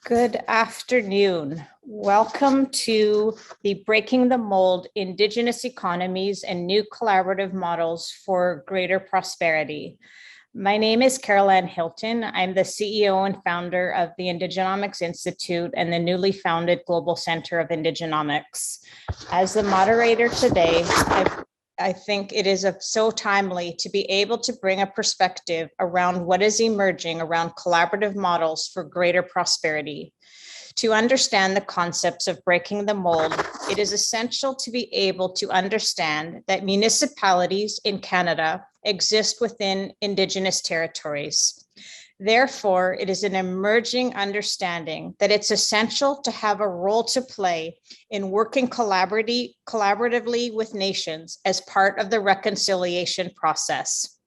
Good afternoon. Welcome to the Breaking the Mold, Indigenous Economies and New Collaborative Models for Greater Prosperity. My name is Caroline Hilton. I'm the CEO and founder of the Indigenomics Institute and the newly founded Global Center of Indigenomics. As the moderator today, I think it is so timely to be able to bring a perspective around what is emerging around collaborative models for greater prosperity. To understand the concepts of breaking the mold, it is essential to be able to understand that municipalities in Canada exist within Indigenous territories. Therefore, it is an emerging understanding that it's essential to have a role to play in working collaboratively with nations as part of the reconciliation process.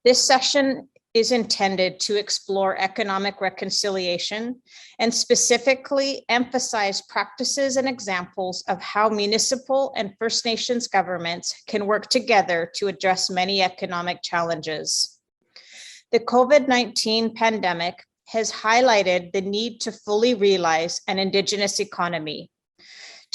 This session is intended to explore economic reconciliation and specifically emphasize practices and examples of how municipal and First Nations governments can work together to address many economic challenges. The COVID-19 pandemic has highlighted the need to fully realize an Indigenous economy.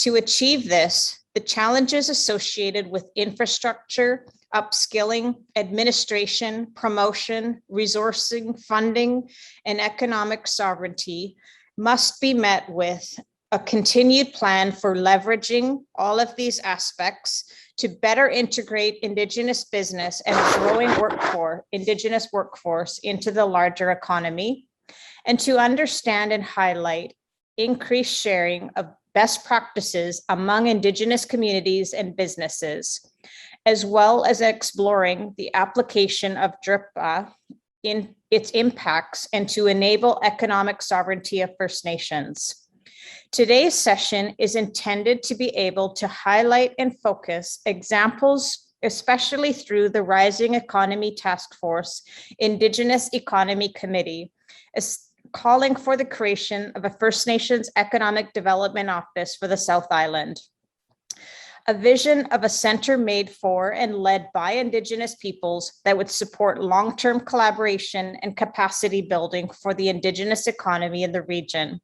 To achieve this, the challenges associated with infrastructure, upskilling, administration, promotion, resourcing, funding, and economic sovereignty must be met with a continued plan for leveraging all of these aspects to better integrate Indigenous business and a growing Indigenous workforce into the larger economy, and to understand and highlight increased sharing of best practices among Indigenous communities and businesses, as well as exploring the application of DRIPA in its impacts and to enable economic sovereignty of First Nations. Today's session is intended to be able to highlight and focus examples, especially through the Rising Economy Task Force Indigenous Economy Committee, calling for the creation of a First Nations Economic Development Office for the South Island. A vision of a center made for and led by Indigenous peoples that would support long-term collaboration and capacity building for the Indigenous economy in the region.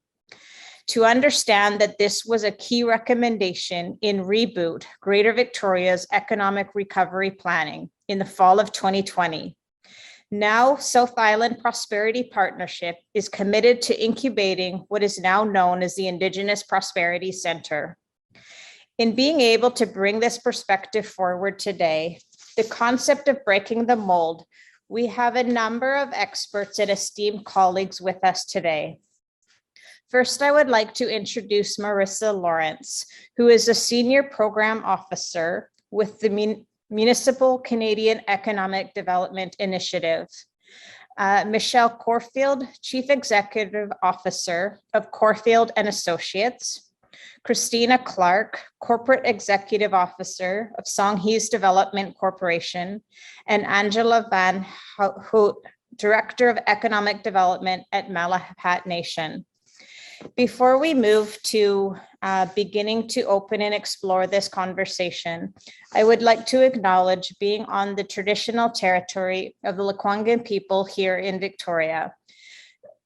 To understand that this was a key recommendation in Reboot, Greater Victoria's Economic Recovery Planning in the fall of 2020. Now, South Island Prosperity Partnership is committed to incubating what is now known as the Indigenous Prosperity Center. In being able to bring this perspective forward today, the concept of breaking the mold, we have a number of experts and esteemed colleagues with us today. First, I would like to introduce Marissa Lawrence, who is a Senior Program Officer with the Municipal Canadian Economic Development Initiative. Michelle Corfield, Chief Executive Officer of Corfield and Associates. Christina Clark, Corporate Executive Officer of Songhees Development Corporation, and Angela Van Hout, Director of Economic Development at Malahat Nation. Before we move to beginning to open and explore this conversation, I would like to acknowledge being on the traditional territory of the Lekwungen people here in Victoria.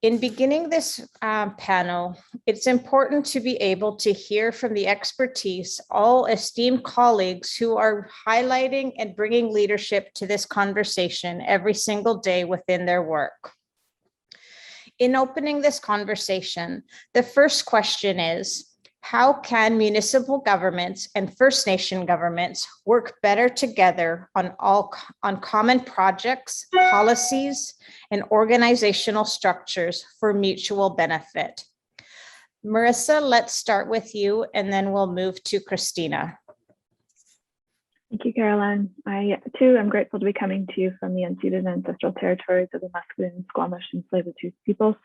In beginning this panel, it's important to be able to hear from the expertise, all esteemed colleagues who are highlighting and bringing leadership to this conversation every single day within their work. In opening this conversation, the first question is, how can municipal governments and First Nation governments work better together on common projects, policies, and organizational structures for mutual benefit? Marissa, let's start with you, and then we'll move to Christina. Thank you, Caroline. I, too, am grateful to be coming to you from the unceded ancestral territories of the Musqueam, Squamish, and Tsleil-Waututh peoples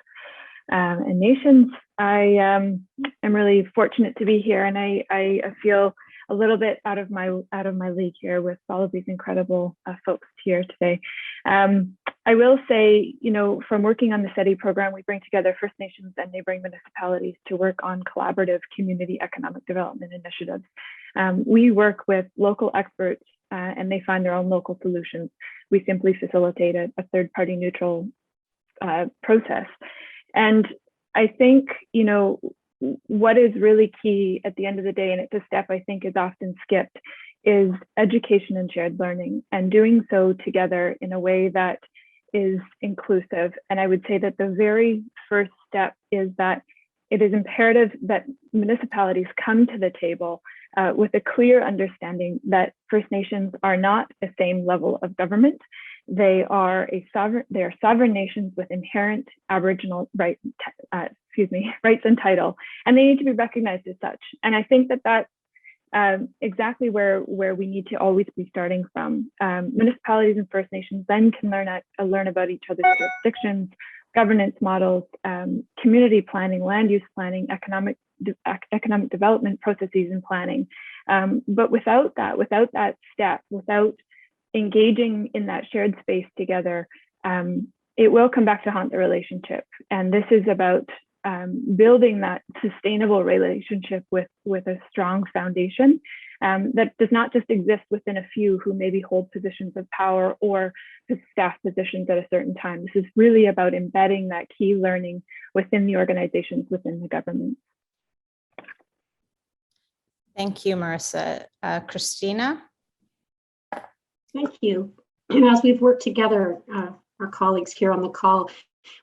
and nations. I am really fortunate to be here, and I feel a little bit out of my league here with all of these incredible folks here today. I will say, from working on the SETI program, we bring together First Nations and neighboring municipalities to work on collaborative community economic development initiatives. We work with local experts and they find their own local solutions. We simply facilitate a third-party neutral process. And I think, you know, what is really key at the end of the day, and it's a step I think is often skipped, is education and shared learning, and doing so together in a way that is inclusive. And I would say that the very first step is that it is imperative that municipalities come to the table with a clear understanding that First Nations are not the same level of government. They are sovereign nations with inherent Aboriginal rights and title, and they need to be recognized as such. And I think that that's exactly where we need to always be starting from. Municipalities and First Nations then can learn about each other's jurisdictions, governance models, community planning, land use planning, economic development processes and planning. But without that step, without engaging in that shared space together, it will come back to haunt the relationship. And this is about building that sustainable relationship with a strong foundation that does not just exist within a few who maybe hold positions of power or staff positions at a certain time. This is really about embedding that key learning within the organizations, within the government. Thank you, Marissa. Christina? Thank you. And as we've worked together, our colleagues here on the call,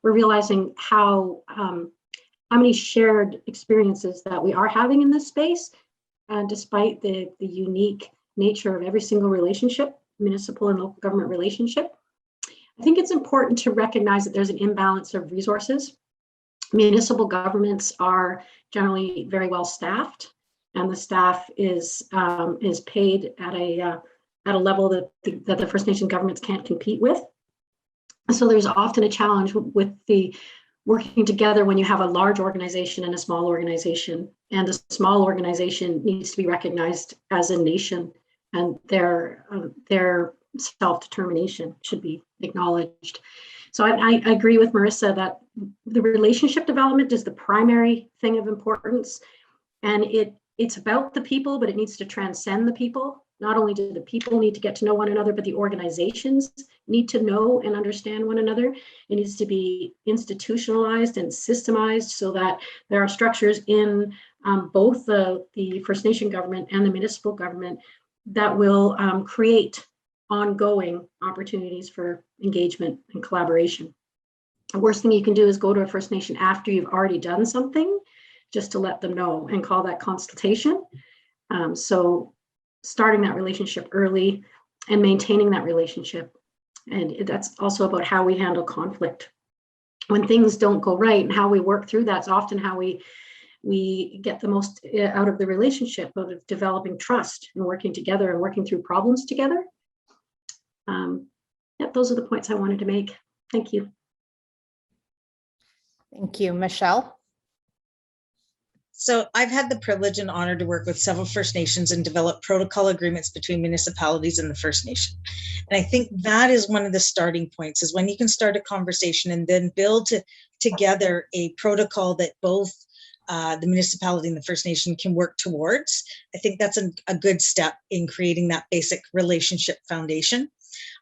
we're realizing how many shared experiences that we are having in this space, despite the unique nature of every single relationship, municipal and local government relationship. I think it's important to recognize that there's an imbalance of resources. Municipal governments are generally very well staffed, and the staff is paid at a level that the First Nation governments can't compete with. So there's often a challenge with the working together when you have a large organization and a small organization, and the small organization needs to be recognized as a nation, and their self-determination should be acknowledged. So I agree with Marissa that the relationship development is the primary thing of importance, and it's about the people, but it needs to transcend the people. Not only do the people need to get to know one another, but the organizations need to know and understand one another. It needs to be institutionalized and systemized so that there are structures in both the First Nation government and the municipal government that will create ongoing opportunities for engagement and collaboration. The worst thing you can do is go to a First Nation after you've already done something, just to let them know and call that consultation. So starting that relationship early and maintaining that relationship. And that's also about how we handle conflict. When things don't go right and how we work through that's often how we get the most out of the relationship, of developing trust and working together and working through problems together. Those are the points I wanted to make. Thank you. Thank you. Michelle? So I've had the privilege and honor to work with several First Nations and develop protocol agreements between municipalities and the First Nation. And I think that is one of the starting points, is when you can start a conversation and then build together a protocol that both the municipality and the First Nation can work towards. I think that's a good step in creating that basic relationship foundation.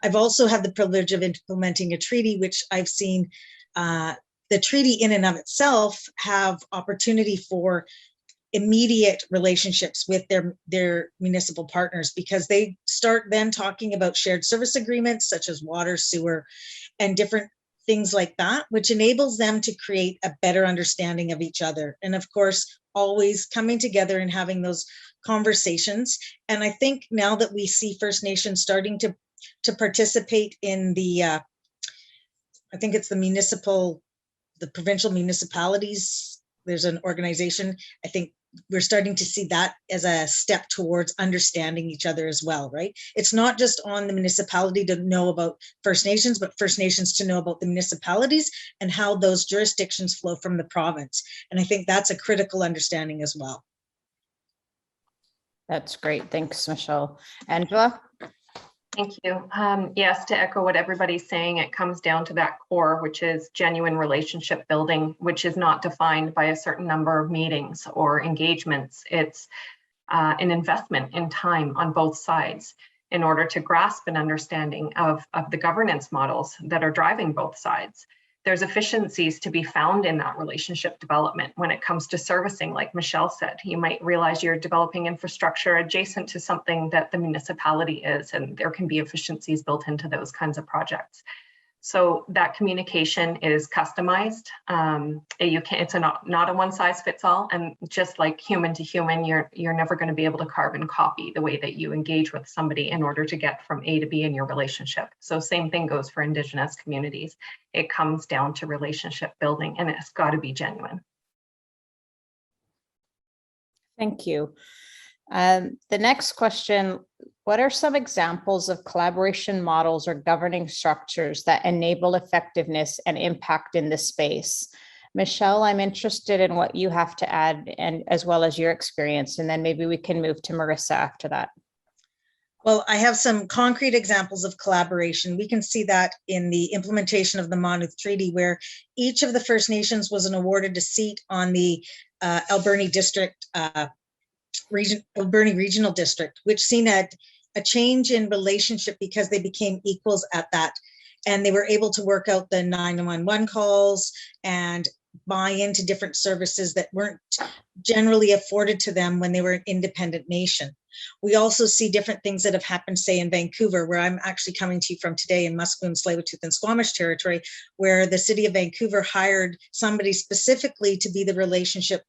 I've also had the privilege of implementing a treaty, which I've seen the treaty in and of itself have opportunity for immediate relationships with their municipal partners, because they start then talking about shared service agreements such as water, sewer, and different things like that, which enables them to create a better understanding of each other. And of course, always coming together and having those conversations. And I think now that we see First Nations starting to participate in the, I think it's the provincial municipalities, there's an organization, I think we're starting to see that as a step towards understanding each other as well, right? It's not just on the municipality to know about First Nations, but First Nations to know about the municipalities and how those jurisdictions flow from the province. And I think that's a critical understanding as well. That's great. Thanks, Michelle. Angela? Thank you. Yes, to echo what everybody's saying, it comes down to that core, which is genuine relationship building, which is not defined by a certain number of meetings or engagements. It's an investment in time on both sides in order to grasp an understanding of the governance models that are driving both sides. there's efficiencies to be found in that relationship development when it comes to servicing, like Michelle said. You might realize you're developing infrastructure adjacent to something that the municipality is, and there can be efficiencies built into those kinds of projects. So that communication is customized. It's not a one size fits all, and just like human to human, you're never going to be able to carbon copy the way that you engage with somebody in order to get from A to B in your relationship. So same thing goes for Indigenous communities. It comes down to relationship building, and it's got to be genuine. Thank you. The next question, what are some examples of collaboration models or governing structures that enable effectiveness and impact in this space? Michelle, I'm interested in what you have to add, and as well as your experience, and then maybe we can move to Marissa after that. Well, I have some concrete examples of collaboration. We can see that in the implementation of the Monmouth Treaty, where each of the First Nations was awarded a seat on the Alberni District Alberni Regional District, which seen a change in relationship because they became equals at that, and they were able to work out the 911 calls and buy into different services that weren't generally afforded to them when they were an independent nation. We also see different things that have happened, say in Vancouver, where I'm actually coming to you from today, in Musqueam, Tsleil-Waututh, and Squamish territory, where the city of Vancouver hired somebody specifically to be the relationship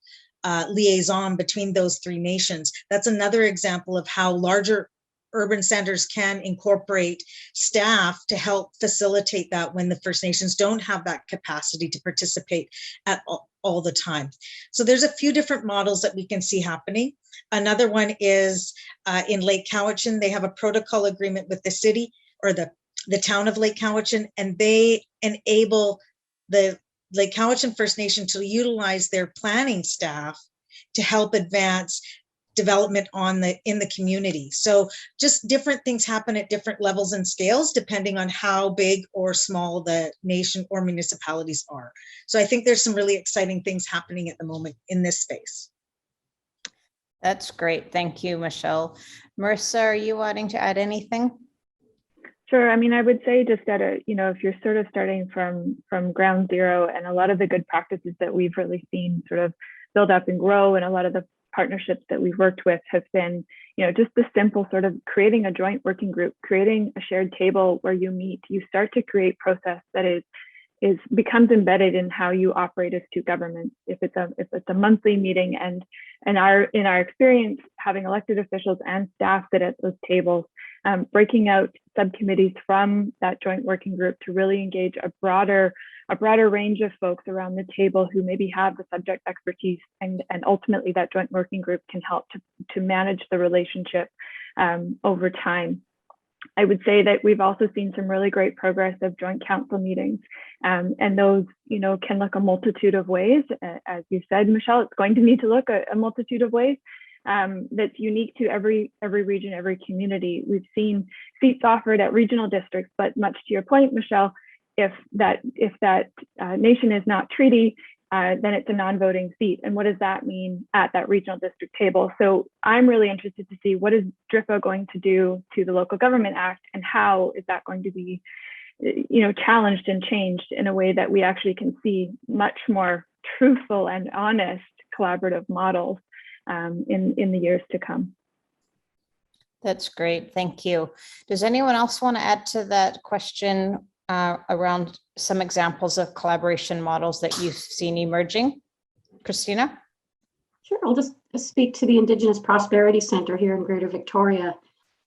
liaison between those three nations. That's another example of how larger urban centers can incorporate staff to help facilitate that when the First Nations don't have that capacity to participate at all the time. So there's a few different models that we can see happening. Another one is in Lake Cowichan. They have a protocol agreement with the city or the town of Lake Cowichan, and they enable the Lake Cowichan First Nation to utilize their planning staff to help advance development in the community. So just different things happen at different levels and scales depending on how big or small the nation or municipalities are. So I think there's some really exciting things happening at the moment in this space. That's great. Thank you, Michelle. Marissa, are you wanting to add anything? Sure. I mean, I would say just at a, if you're sort of starting from ground zero, and a lot of the good practices that we've really seen sort of build up and grow, and a lot of the partnerships that we've worked with have been, just the simple sort of creating a joint working group, creating a shared table where you meet, you start to create process that becomes embedded in how you operate as two governments. If it's a monthly meeting, and in our experience, having elected officials and staff sit at those tables, breaking out subcommittees from that joint working group to really engage a broader range of folks around the table who maybe have the subject expertise, and ultimately that joint working group can help to manage the relationship over time. I would say that we've also seen some really great progress of joint council meetings, and those, can look a multitude of ways. As you said, Michelle, it's going to need to look a multitude of ways. That's unique to every region, every community. We've seen seats offered at regional districts, but much to your point, Michelle, if that nation is not treaty, then it's a non-voting seat. And what does that mean at that regional district table? So I'm really interested to see what is DRIPA going to do to the Local Government Act, and how is that going to be, challenged and changed in a way that we actually can see much more truthful and honest collaborative models in the years to come. That's great. Thank you. Does anyone else want to add to that question around some examples of collaboration models that you've seen emerging? Christina? Sure, I'll just speak to the Indigenous Prosperity Center here in Greater Victoria.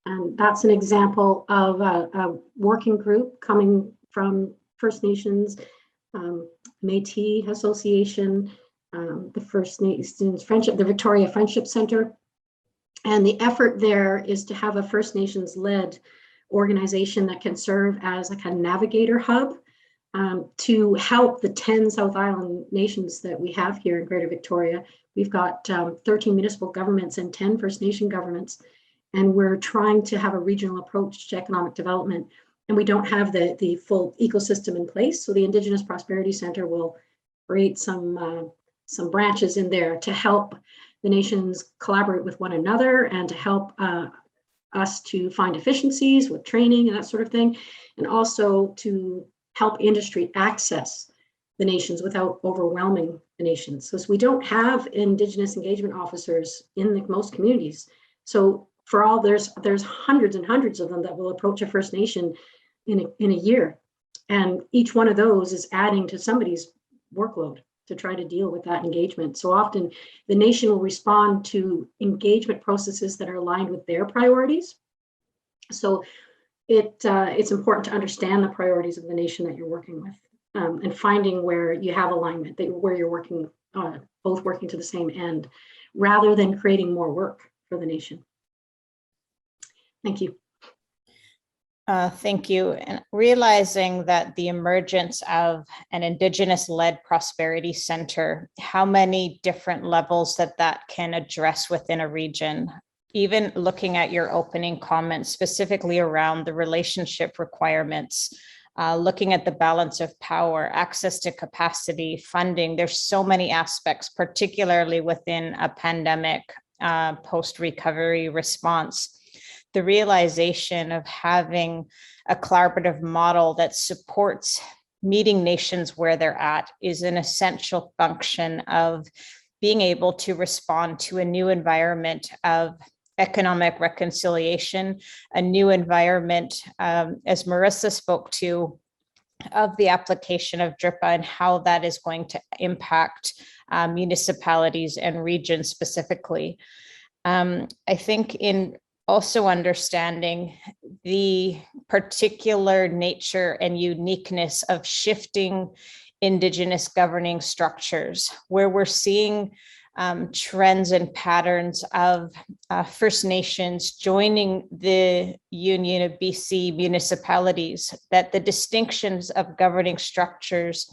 And that's an example of a working group coming from First Nations, Métis Association, the First Nations Friendship, the Victoria Friendship Center. And the effort there is to have a First Nations led organization that can serve as like a navigator hub to help the 10 South Island nations that we have here in Greater Victoria. We've got 13 municipal governments and 10 First Nation governments, and we're trying to have a regional approach to economic development, and we don't have the full ecosystem in place. So the Indigenous Prosperity Center will create some branches in there to help the nations collaborate with one another, and to help us to find efficiencies with training and that sort of thing, and also to help industry access the nations without overwhelming the nations. So we don't have Indigenous engagement officers in most communities. So for all, there's hundreds and hundreds of them that will approach a First Nation in a year. And each one of those is adding to somebody's workload to try to deal with that engagement. So often the nation will respond to engagement processes that are aligned with their priorities. So it's important to understand the priorities of the nation that you're working with, and finding where you have alignment, where you're working, both working to the same end, rather than creating more work for the nation. Thank you. Thank you. And realizing that the emergence of an Indigenous-led prosperity center, how many different levels that can address within a region, even looking at your opening comments specifically around the relationship requirements, looking at the balance of power, access to capacity, funding, there's so many aspects, particularly within a pandemic post-recovery response. The realization of having a collaborative model that supports meeting nations where they're at is an essential function of being able to respond to a new environment of economic reconciliation, a new environment, as Marissa spoke to, of the application of DRIPA and how that is going to impact municipalities and regions specifically. I think in also understanding the particular nature and uniqueness of shifting Indigenous governing structures, where we're seeing trends and patterns of First Nations joining the Union of BC municipalities, that the distinctions of governing structures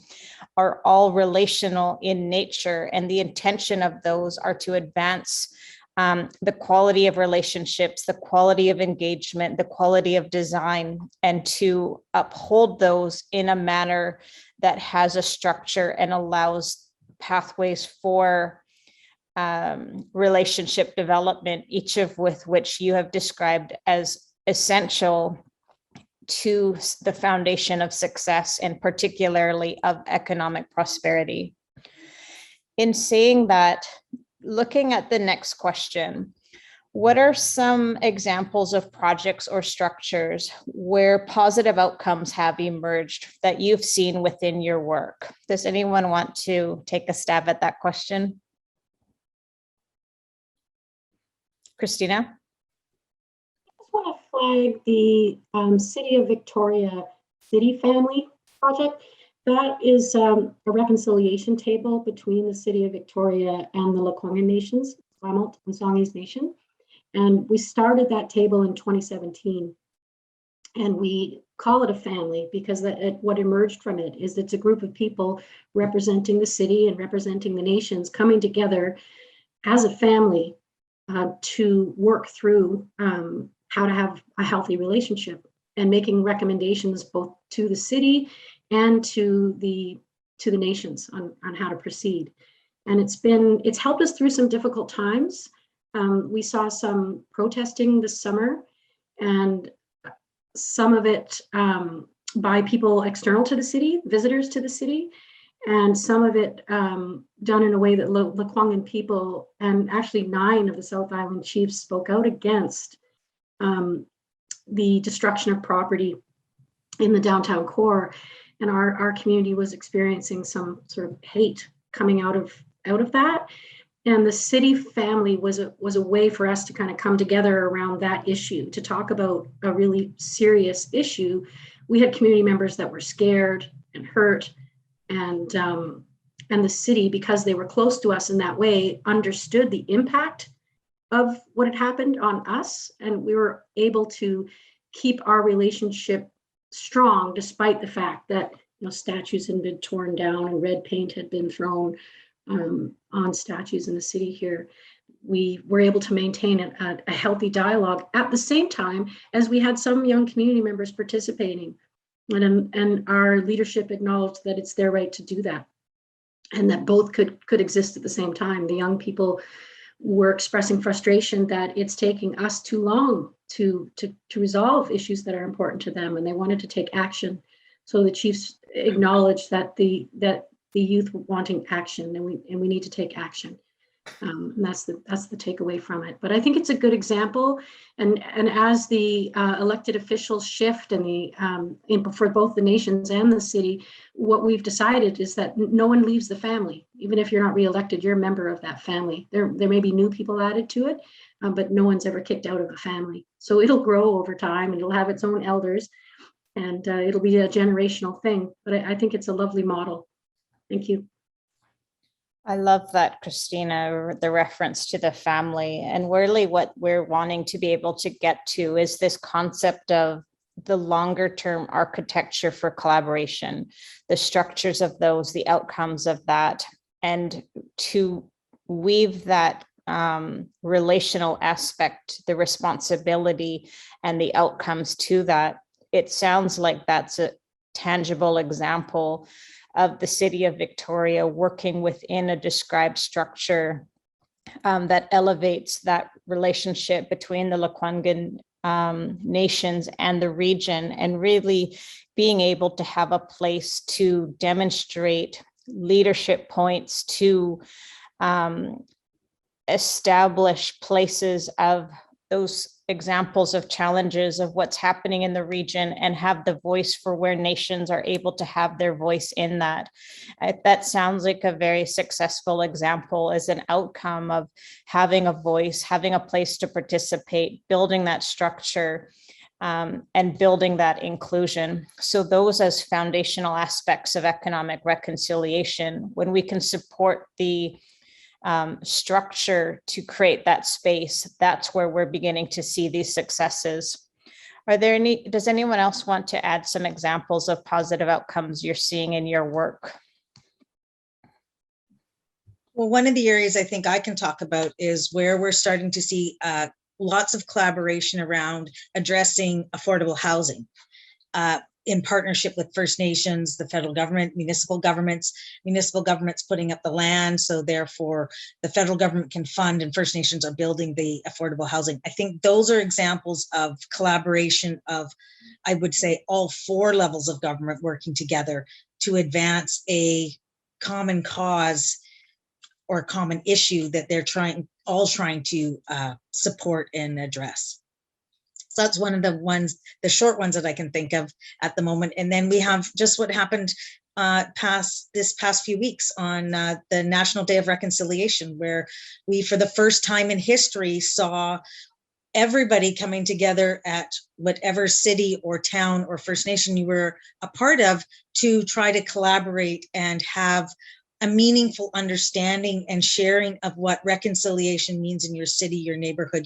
are all relational in nature, and the intention of those are to advance the quality of relationships, the quality of engagement, the quality of design, and to uphold those in a manner that has a structure and allows pathways for relationship development, each of which you have described as essential to the foundation of success and particularly of economic prosperity. In saying that, looking at the next question, what are some examples of projects or structures where positive outcomes have emerged that you've seen within your work? Does anyone want to take a stab at that question? Christina? I just want to flag the City of Victoria City Family Project. That is a reconciliation table between the City of Victoria and the Lekwungen Nations, Esquimalt and Songhees Nation. And we started that table in 2017. And we call it a family because what emerged from it is it's a group of people representing the city and representing the nations coming together as a family to work through how to have a healthy relationship, and making recommendations both to the city and to the nations on how to proceed. And it's helped us through some difficult times. We saw some protesting this summer, and some of it by people external to the city, visitors to the city, and some of it done in a way that Lekwungen people, and actually 9 of the South Island chiefs, spoke out against the destruction of property in the downtown core. And our community was experiencing some sort of hate coming out of that. And the city family was a way for us to kind of come together around that issue, to talk about a really serious issue. We had community members that were scared and hurt, and the city, because they were close to us in that way, understood the impact of what had happened on us, and we were able to keep our relationship strong despite the fact that statues had been torn down and red paint had been thrown on statues in the city here. We were able to maintain a healthy dialogue at the same time as we had some young community members participating, and our leadership acknowledged that it's their right to do that, and that both could exist at the same time. The young people were expressing frustration that it's taking us too long to resolve issues that are important to them, and they wanted to take action. So the chiefs acknowledged that the youth wanting action, and we need to take action. And that's the takeaway from it. But I think it's a good example. And as the elected officials shift and for both the nations and the city, what we've decided is that no one leaves the family. Even if you're not reelected, you're a member of that family. There may be new people added to it, but no one's ever kicked out of the family. So it'll grow over time, and it'll have its own elders, and it'll be a generational thing. But I think it's a lovely model. Thank you. I love that, Christina, the reference to the family. And really what we're wanting to be able to get to is this concept of the longer term architecture for collaboration, the structures of those, the outcomes of that, and to weave that relational aspect, the responsibility and the outcomes to that. It sounds like that's a tangible example of the city of Victoria working within a described structure that elevates that relationship between the Lekwungen nations and the region, and really being able to have a place to demonstrate leadership points, to establish places of those examples of challenges of what's happening in the region, and have the voice for where nations are able to have their voice in that. That sounds like a very successful example as an outcome of having a voice, having a place to participate, building that structure, and building that inclusion. So those as foundational aspects of economic reconciliation, when we can support the structure to create that space, that's where we're beginning to see these successes. Does anyone else want to add some examples of positive outcomes you're seeing in your work? Well, one of the areas I think I can talk about is where we're starting to see lots of collaboration around addressing affordable housing. In partnership with First Nations, the federal government, municipal governments putting up the land, so therefore the federal government can fund and First Nations are building the affordable housing. I think those are examples of collaboration of, I would say, all four levels of government working together to advance a common cause or common issue that they're trying to support and address. So that's one of the short ones that I can think of at the moment. And then we have just what happened this past few weeks on the National Day of Reconciliation, where we, for the first time in history, saw everybody coming together at whatever city or town or First Nation you were a part of to try to collaborate and have a meaningful understanding and sharing of what reconciliation means in your city, your neighborhood,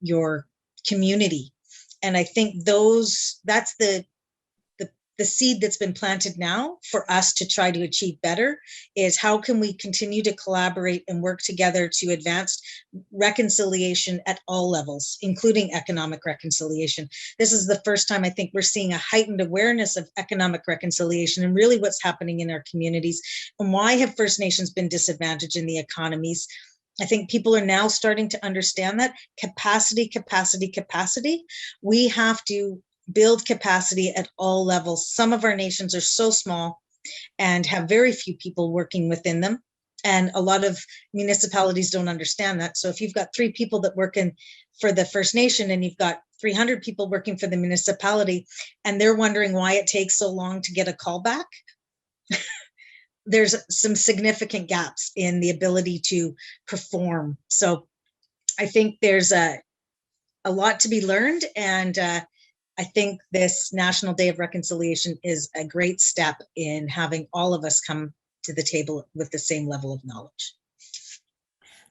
your community. And I think that's the seed that's been planted now for us to try to achieve better, is how can we continue to collaborate and work together to advance reconciliation at all levels, including economic reconciliation. This is the first time I think we're seeing a heightened awareness of economic reconciliation and really what's happening in our communities, and why have First Nations been disadvantaged in the economies. I think people are now starting to understand that capacity. We have to build capacity at all levels. Some of our nations are so small and have very few people working within them. And a lot of municipalities don't understand that. So if you've got 3 people that work for the First Nation and you've got 300 people working for the municipality, and they're wondering why it takes so long to get a call back, there's some significant gaps in the ability to perform. So I think there's a lot to be learned. And I think this National Day of Reconciliation is a great step in having all of us come to the table with the same level of knowledge.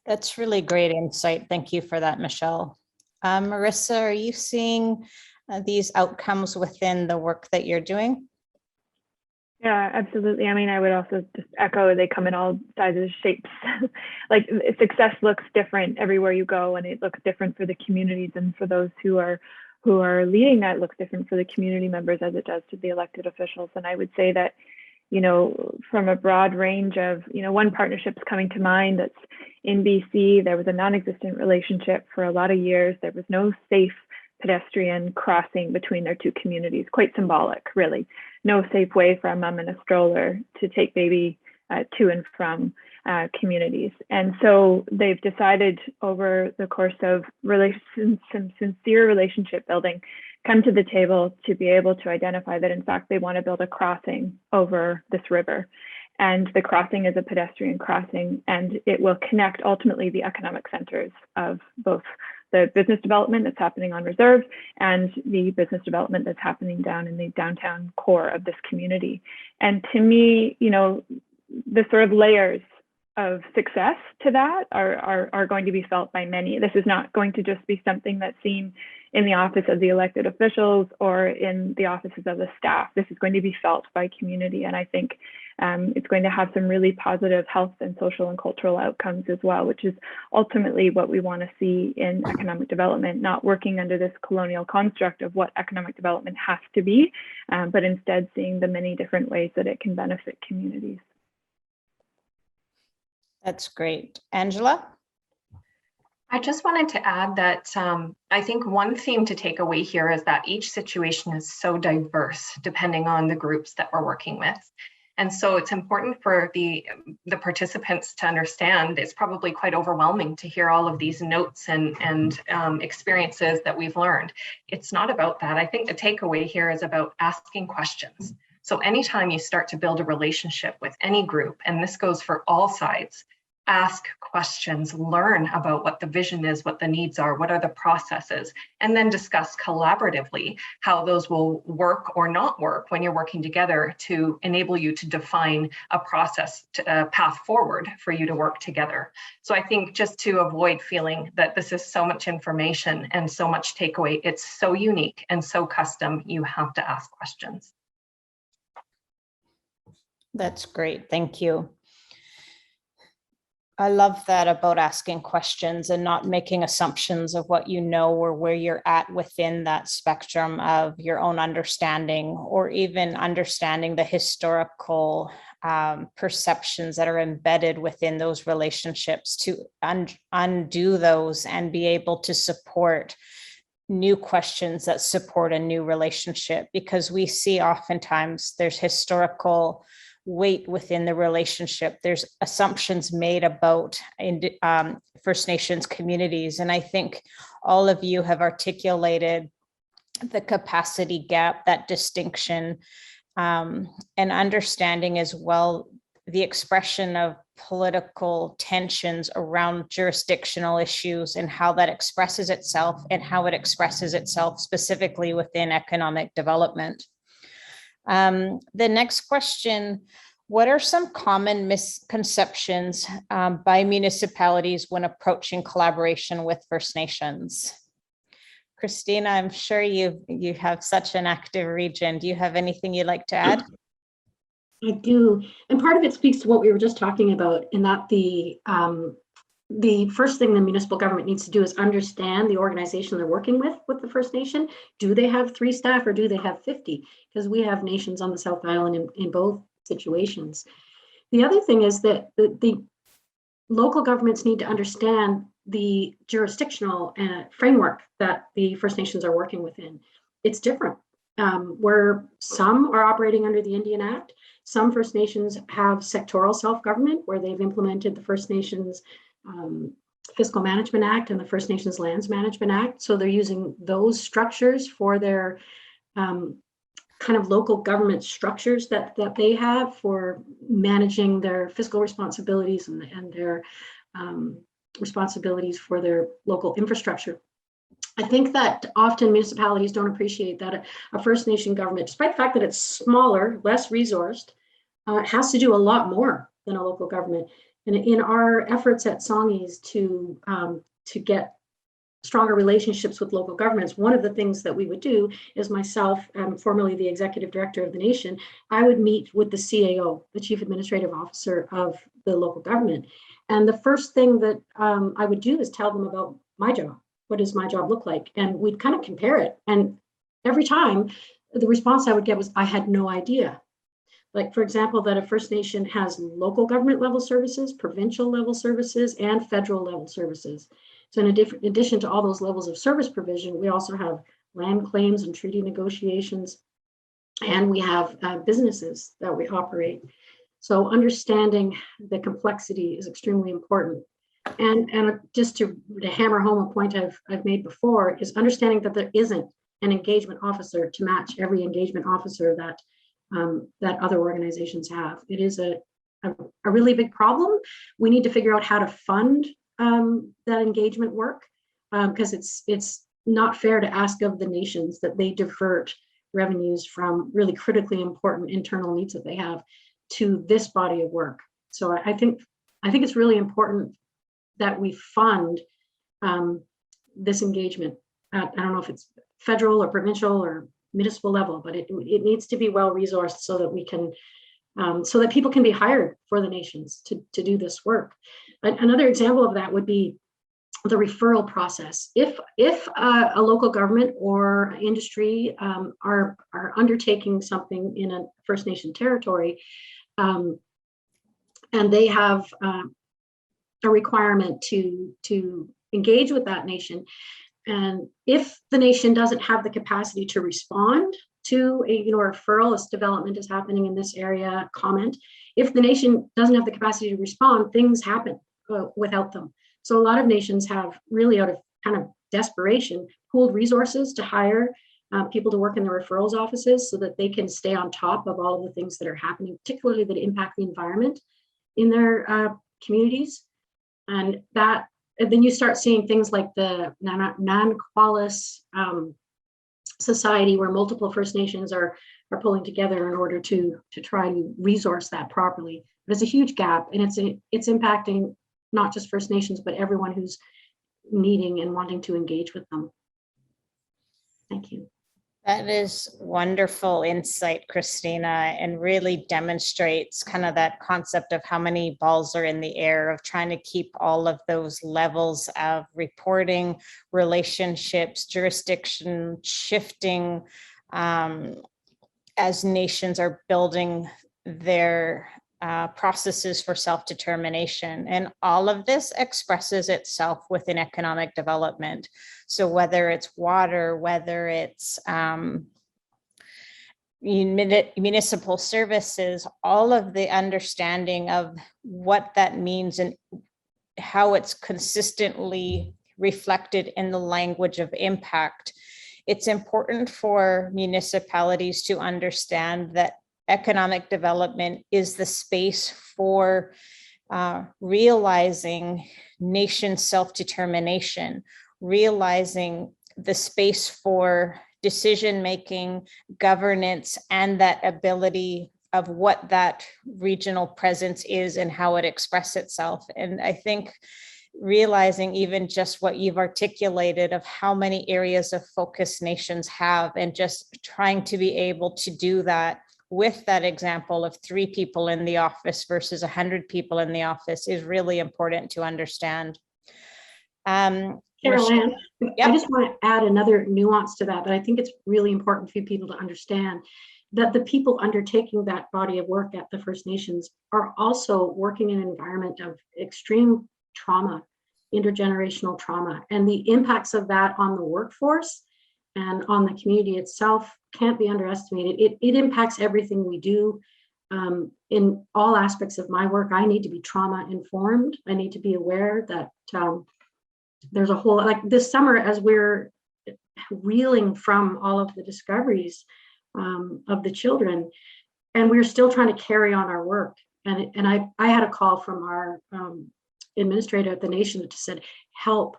That's really great insight. Thank you for that, Michelle. Marissa, are you seeing these outcomes within the work that you're doing? Yeah, absolutely. I mean, I would also just echo, they come in all sizes, shapes. Like success looks different everywhere you go, and it looks different for the communities, and for those who are leading that, looks different for the community members as it does to the elected officials. And I would say that, you know, from a broad range of, you know, one partnership's coming to mind that's in BC. There was a non-existent relationship for a lot of years. There was no safe pedestrian crossing between their two communities. Quite symbolic, really. No safe way for a mom in a stroller to take baby to and from communities. And so they've decided over the course of some sincere relationship building, come to the table to be able to identify that in fact they want to build a crossing over this river. And the crossing is a pedestrian crossing, and it will connect ultimately the economic centers of both the business development that's happening on Reserve and the business development that's happening down in the downtown core of this community. And to me, you know, the sort of layers of success to that are going to be felt by many. This is not going to just be something that's seen in the office of the elected officials or in the offices of the staff. This is going to be felt by community. And I think it's going to have some really positive health and social and cultural outcomes as well, which is ultimately what we want to see in economic development, not working under this colonial construct of what economic development has to be, but instead seeing the many different ways that it can benefit communities. That's great. Angela? I just wanted to add that I think one theme to take away here is that each situation is so diverse depending on the groups that we're working with. And so it's important for the participants to understand it's probably quite overwhelming to hear all of these notes and experiences that we've learned. It's not about that. I think the takeaway here is about asking questions. So anytime you start to build a relationship with any group, and this goes for all sides, ask questions, learn about what the vision is, what the needs are, what are the processes, and then discuss collaboratively how those will work or not work when you're working together to enable you to define a process, a path forward for you to work together. So I think just to avoid feeling that this is so much information and so much takeaway, it's so unique and so custom, you have to ask questions. That's great. Thank you. I love that about asking questions and not making assumptions of what you know or where you're at within that spectrum of your own understanding, or even understanding the historical perceptions that are embedded within those relationships to undo those and be able to support new questions that support a new relationship, because we see oftentimes there's historical weight within the relationship. There's assumptions made about First Nations communities. And I think all of you have articulated the capacity gap, that distinction, and understanding as well the expression of political tensions around jurisdictional issues and how that expresses itself and how it expresses itself specifically within economic development. The next question, what are some common misconceptions by municipalities when approaching collaboration with First Nations? Christina, I'm sure you have such an active region. Do you have anything you'd like to add? I do. And part of it speaks to what we were just talking about, in that the first thing the municipal government needs to do is understand the organization they're working with the First Nation. Do they have 3 staff or do they have 50? Because we have nations on the South Island in both situations. The other thing is that the local governments need to understand the jurisdictional framework that the First Nations are working within. It's different. Where some are operating under the Indian Act, some First Nations have sectoral self-government where they've implemented the First Nations Fiscal Management Act and the First Nations Lands Management Act. So they're using those structures for their kind of local government structures that they have for managing their fiscal responsibilities and their responsibilities for their local infrastructure. I think that often municipalities don't appreciate that a First Nation government, despite the fact that it's smaller, less resourced, has to do a lot more than a local government. And in our efforts at Songies to get stronger relationships with local governments, one of the things that we would do is myself, formerly the executive director of the nation, I would meet with the CAO, the Chief Administrative Officer of the local government. And the first thing that I would do is tell them about my job. What does my job look like? And we'd kind of compare it. And every time the response I would get was, I had no idea. Like, for example, that a First Nation has local government level services, provincial level services, and federal level services. So in addition to all those levels of service provision, we also have land claims and treaty negotiations, and we have businesses that we operate. So understanding the complexity is extremely important. And just to hammer home a point I've made before is understanding that there isn't an engagement officer to match every engagement officer that other organizations have. It is a really big problem. We need to figure out how to fund that engagement work, because it's not fair to ask of the nations that they divert revenues from really critically important internal needs that they have to this body of work. So I think it's really important that we fund this engagement at, I don't know if it's federal or provincial or municipal level, but it needs to be well resourced so that we can, so that people can be hired for the nations to do this work. Another example of that would be the referral process. If a local government or industry are undertaking something in a First Nation territory, and they have a requirement to engage with that nation, and if the nation doesn't have the capacity to respond to a referral, this development is happening in this area comment, if the nation doesn't have the capacity to respond, things happen without them. So a lot of nations have really, out of kind of desperation, pooled resources to hire people to work in the referrals offices so that they can stay on top of all of the things that are happening, particularly that impact the environment in their communities. And then you start seeing things like the non-qualis society, where multiple First Nations are pulling together in order to try to resource that properly. There's a huge gap, and it's impacting not just First Nations, but everyone who's needing and wanting to engage with them. Thank you. That is wonderful insight, Christina, and really demonstrates kind of that concept of how many balls are in the air, of trying to keep all of those levels of reporting, relationships, jurisdiction shifting as nations are building their processes for self-determination. And all of this expresses itself within economic development. So whether it's water, whether it's municipal services, all of the understanding of what that means and how it's consistently reflected in the language of impact. It's important for municipalities to understand that economic development is the space for realizing nation self-determination, realizing the space for decision-making, governance, and that ability of what that regional presence is and how it expresses itself. And I think realizing even just what you've articulated of how many areas of focus nations have, and just trying to be able to do that with that example of 3 people in the office versus 100 people in the office is really important to understand. Carol-Ann, yep. I just want to add another nuance to that I think it's really important for people to understand, that the people undertaking that body of work at the First Nations are also working in an environment of extreme trauma, intergenerational trauma, and the impacts of that on the workforce and on the community itself can't be underestimated. It impacts everything we do. In all aspects of my work, I need to be trauma informed. I need to be aware that there's a whole, like this summer, as we're reeling from all of the discoveries of the children, and we're still trying to carry on our work. And I had a call from our administrator at the nation that just said, help.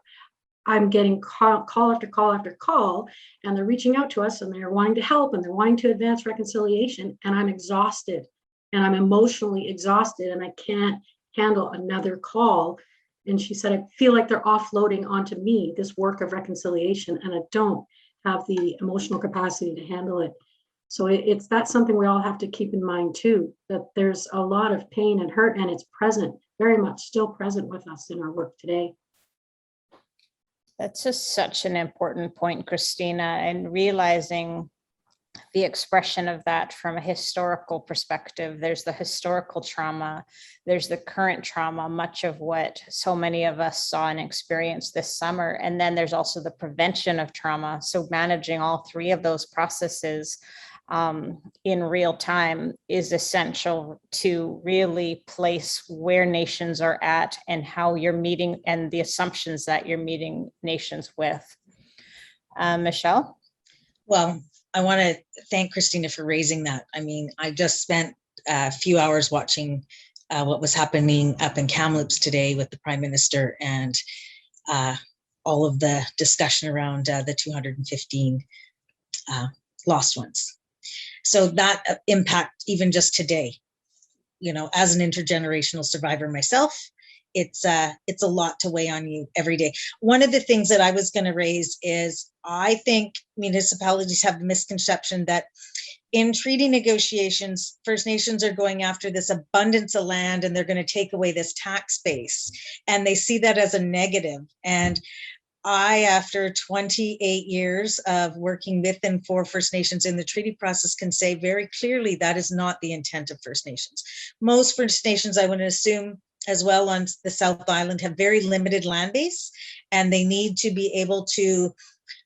I'm getting call after call after call, and they're reaching out to us and they're wanting to help and they're wanting to advance reconciliation. And I'm exhausted, and I'm emotionally exhausted, and I can't handle another call. And she said, I feel like they're offloading onto me this work of reconciliation, and I don't have the emotional capacity to handle it. So that's something we all have to keep in mind too, that there's a lot of pain and hurt, and it's present, very much still present with us in our work today. That's just such an important point, Christina, and realizing the expression of that from a historical perspective. There's the historical trauma, there's the current trauma, much of what so many of us saw and experienced this summer. And then there's also the prevention of trauma. So managing all 3 of those processes in real time is essential to really place where nations are at and how you're meeting and the assumptions that you're meeting nations with. Michelle? Well, I want to thank Christina for raising that. I mean, I just spent a few hours watching what was happening up in Kamloops today with the Prime Minister and all of the discussion around the 215 lost ones. So that impact, even just today, you know, as an intergenerational survivor myself, it's a lot to weigh on you every day. One of the things that I was going to raise is I think municipalities have the misconception that in treaty negotiations, First Nations are going after this abundance of land and they're going to take away this tax base, and they see that as a negative. And I, after 28 years of working with and for First Nations in the treaty process, can say very clearly that is not the intent of First Nations. Most First Nations, I would assume, as well on the South Island, have very limited land base, and they need to be able to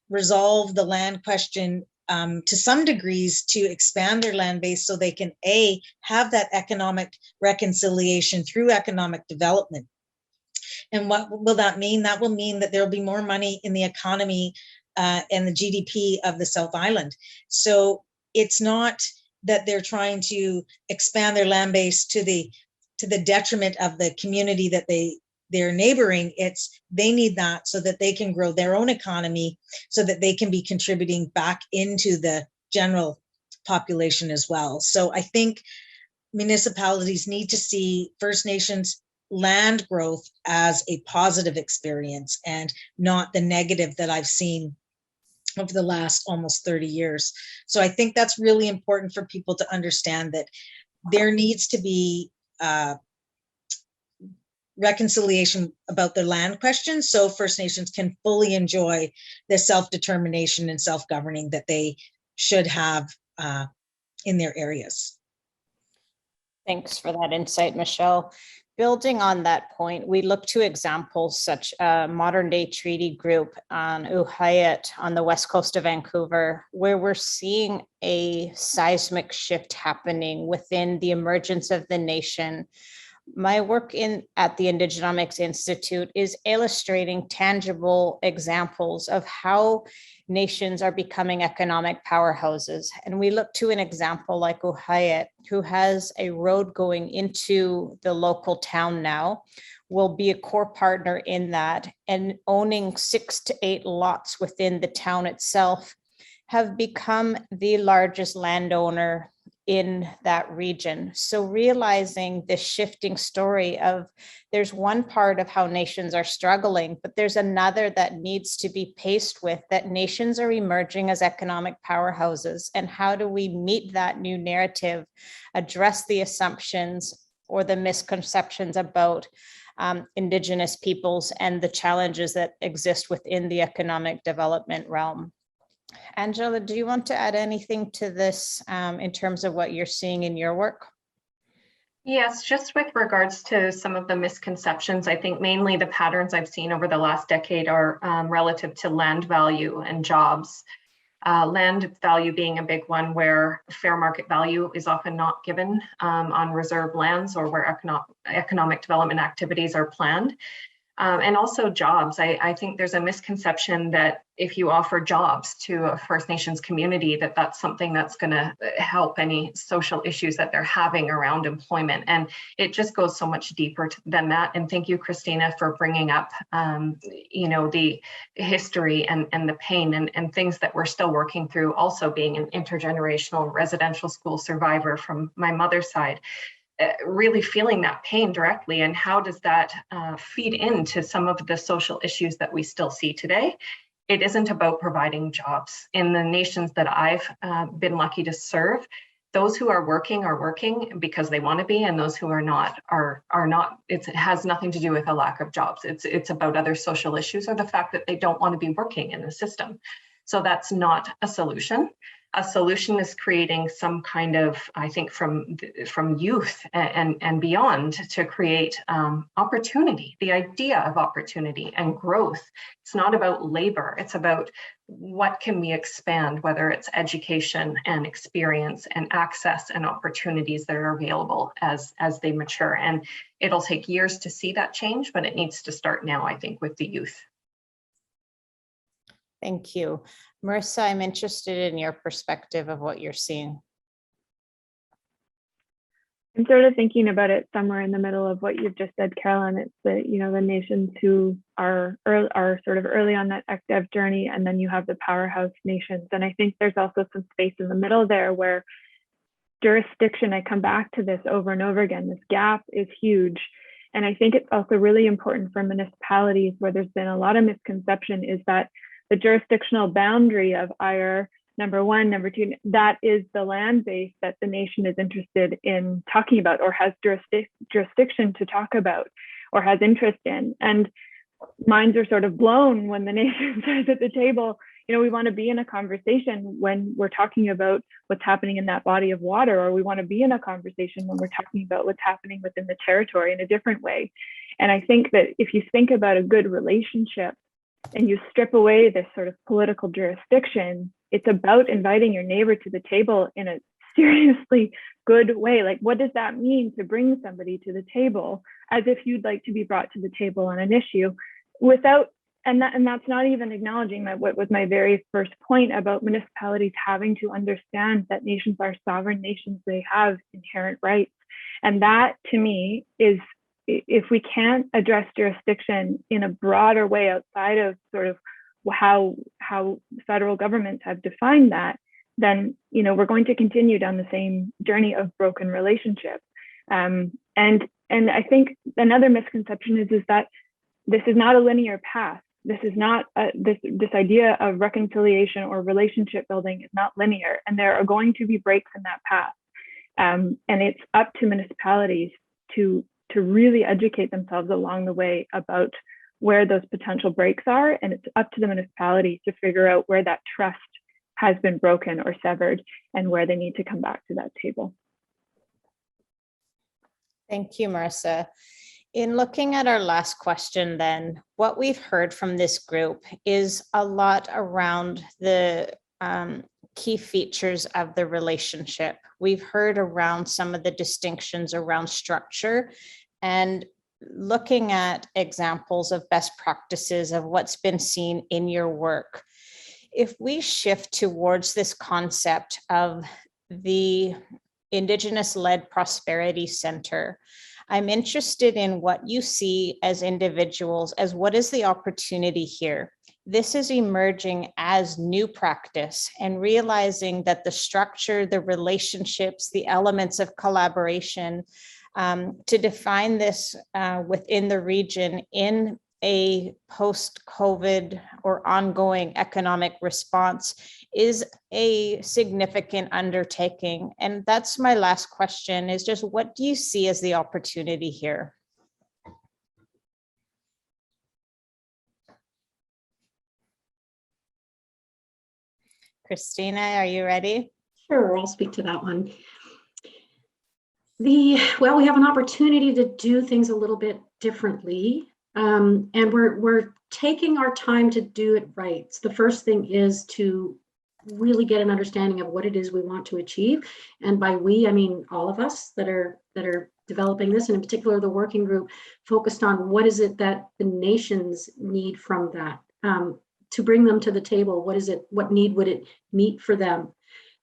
resolve the land question to some degrees to expand their land base so they can, A, have that economic reconciliation through economic development. And what will that mean? That will mean that there'll be more money in the economy and the GDP of the South Island. So it's not that they're trying to expand their land base to the detriment of the community that they're neighboring. It's they need that so that they can grow their own economy, so that they can be contributing back into the general population as well. So I think municipalities need to see First Nations land growth as a positive experience and not the negative that I've seen over the last almost 30 years. So I think that's really important for people to understand, that there needs to be reconciliation about the land question so First Nations can fully enjoy the self-determination and self-governing that they should have in their areas. Thanks for that insight, Michelle. Building on that point, we look to examples such a modern day treaty group on Uhaiyat on the west coast of Vancouver, where we're seeing a seismic shift happening within the emergence of the nation. My work at the Indigenomics Institute is illustrating tangible examples of how nations are becoming economic powerhouses. And we look to an example like Uhaiyat, who has a road going into the local town now, will be a core partner in that, and owning 6 to 8 lots within the town itself, have become the largest landowner in that region. So realizing this shifting story of there's one part of how nations are struggling, but there's another that needs to be paced with, that nations are emerging as economic powerhouses. And how do we meet that new narrative, address the assumptions or the misconceptions about Indigenous peoples and the challenges that exist within the economic development realm? Angela, do you want to add anything to this in terms of what you're seeing in your work? Yes, just with regards to some of the misconceptions, I think mainly the patterns I've seen over the last decade are relative to land value and jobs. Land value being a big one, where fair market value is often not given on reserve lands or where economic development activities are planned. And also jobs. I think there's a misconception that if you offer jobs to a First Nations community, that's something that's going to help any social issues that they're having around employment. And it just goes so much deeper than that. And thank you, Christina, for bringing up, the history and the pain and things that we're still working through. Also being an intergenerational residential school survivor from my mother's side. Really feeling that pain directly, and how does that feed into some of the social issues that we still see today? It isn't about providing jobs. In the nations that I've been lucky to serve, those who are working because they want to be, and those who are not are not. It has nothing to do with a lack of jobs. It's about other social issues or the fact that they don't want to be working in the system. So that's not a solution. a solution is creating some kind of, I think, from youth and beyond, to create opportunity, the idea of opportunity and growth. It's not about labor, it's about what can we expand, whether it's education and experience and access and opportunities that are available as they mature. And it'll take years to see that change, but it needs to start now, I think, with the youth. Thank you. Marissa, I'm interested in your perspective of what you're seeing. I'm sort of thinking about it somewhere in the middle of what you've just said, Caroline. It's the, the nations who are sort of early on that ECDEV journey, and then you have the powerhouse nations. And I think there's also some space in the middle there where jurisdiction, I come back to this over and over again, this gap is huge. And I think it's also really important for municipalities, where there's been a lot of misconception, is that the jurisdictional boundary of IR, number one, number two, that is the land base that the nation is interested in talking about, or has jurisdiction to talk about, or has interest in. And minds are sort of blown when the nation says at the table, we want to be in a conversation when we're talking about what's happening in that body of water, or we want to be in a conversation when we're talking about what's happening within the territory in a different way. And I think that if you think about a good relationship, and you strip away this sort of political jurisdiction, it's about inviting your neighbor to the table in a seriously good way. Like, what does that mean to bring somebody to the table as if you'd like to be brought to the table on an issue without, and that's not even acknowledging what was my very first point about municipalities having to understand that nations are sovereign nations, they have inherent rights. And that, to me, is, if we can't address jurisdiction in a broader way outside of sort of how federal governments have defined that, then we're going to continue down the same journey of broken relationships. And I think another misconception is that this is not a linear path. This is not this idea of reconciliation or relationship building is not linear, and there are going to be breaks in that path. And it's up to municipalities to really educate themselves along the way about where those potential breaks are. And it's up to the municipality to figure out where that trust has been broken or severed and where they need to come back to that table. Thank you, Marissa. In looking at our last question, then, what we've heard from this group is a lot around the key features of the relationship. We've heard around some of the distinctions around structure, and looking at examples of best practices of what's been seen in your work. If we shift towards this concept of the Indigenous-led Prosperity Center, I'm interested in what you see as individuals, as what is the opportunity here. This is emerging as new practice, and realizing that the structure, the relationships, the elements of collaboration to define this within the region in a post-COVID or ongoing economic response is a significant undertaking. And that's my last question, is just what do you see as the opportunity here? Christina, are you ready? Sure, I'll speak to that one. Well, we have an opportunity to do things a little bit differently, and we're taking our time to do it right. So the first thing is to really get an understanding of what it is we want to achieve, and by we, I mean all of us that are developing this, and in particular the working group focused on what is it that the nations need from that to bring them to the table. What is it? What need would it meet for them?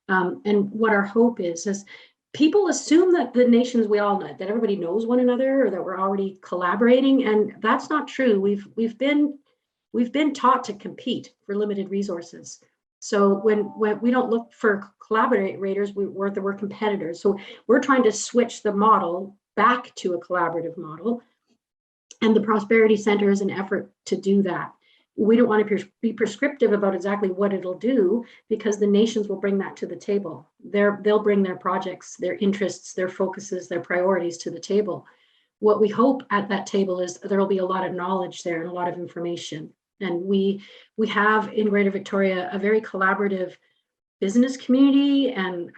And what our hope is people assume that the nations, we all know that everybody knows one another, or that we're already collaborating, and that's not true. We've been taught to compete for limited resources. So when we don't look for collaborators, we're competitors. So we're trying to switch the model back to a collaborative model, and the Prosperity Center is an effort to do that. We don't want to be prescriptive about exactly what it'll do, because the nations will bring that to the table. They'll bring their projects, their interests, their focuses, their priorities to the table. What we hope at that table is there will be a lot of knowledge there and a lot of information. And we have in Greater Victoria a very collaborative business community and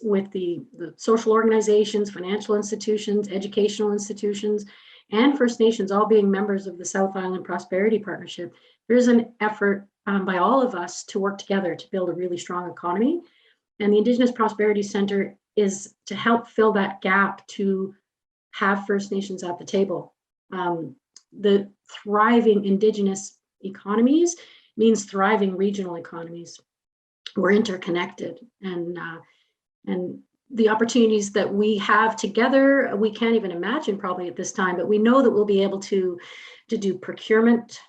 with the social organizations, financial institutions, educational institutions, and First Nations all being members of the South Island Prosperity Partnership, there's an effort by all of us to work together to build a really strong economy. And the Indigenous Prosperity Center is to help fill that gap, to have First Nations at the table. The thriving Indigenous economies means thriving regional economies. We're interconnected, and the opportunities that we have together, we can't even imagine probably at this time, but we know that we'll be able to do procurement